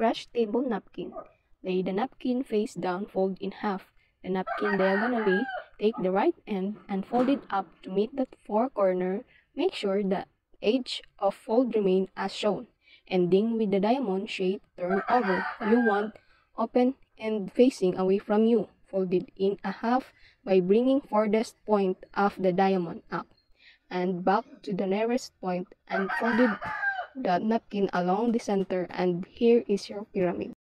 fresh table napkin. Lay the napkin face down, fold in half the napkin diagonally. Take the right end and fold it up to meet the four corner. Make sure the edge of fold remain as shown. Ending with the diamond shape, turn over. You want open end facing away from you. Fold it in a half by bringing farthest point of the diamond up and back to the nearest point and folded the napkin along the center, and here is your pyramid.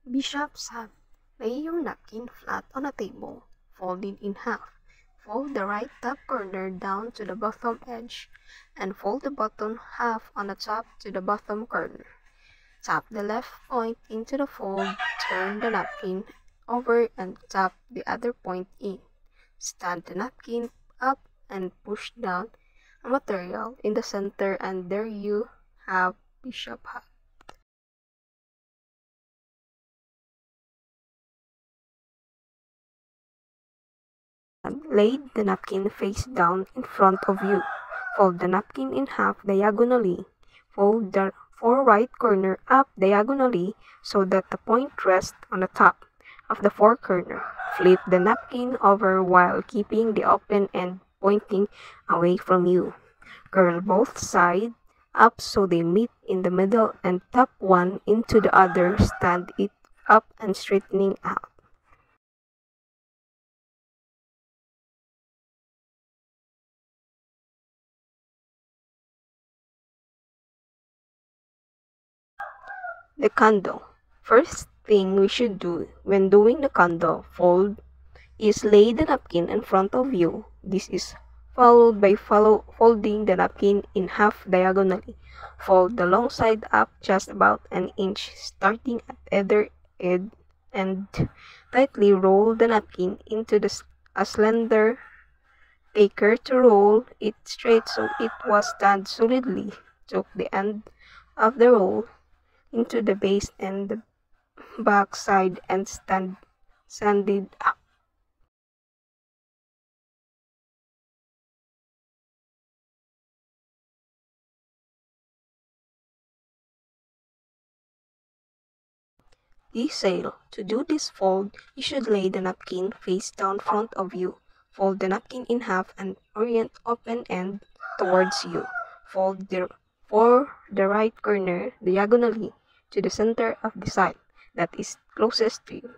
Bishop's hat. Lay your napkin flat on a table, fold it in half. Fold the right top corner down to the bottom edge, and fold the bottom half on the top to the bottom corner. Tap the left point into the fold, turn the napkin over and tap the other point in. Stand the napkin up and push down a material in the center, and there you have bishop hat. Lay the napkin face down in front of you. Fold the napkin in half diagonally. Fold the four right corner up diagonally so that the point rests on the top of the four corner. Flip the napkin over while keeping the open end pointing away from you. Curl both sides up so they meet in the middle and tap one into the other. Stand it up and straightening out. The candle. First thing we should do when doing the candle fold is lay the napkin in front of you. This is followed by folding the napkin in half diagonally. Fold the long side up just about an inch, starting at either end, and tightly roll the napkin into a slender. Take care to roll it straight so it will stand solidly. Tuck the end of the roll into the base and the back side and sand it up. Detail. To do this fold, you should lay the napkin face down front of you. Fold the napkin in half and orient open end towards you. Fold for the right corner diagonally to the center of the side that is closest to you.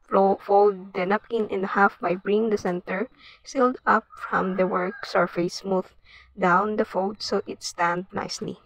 Fold the napkin in half by bringing the center sealed up from the work surface smooth down the fold so it stands nicely.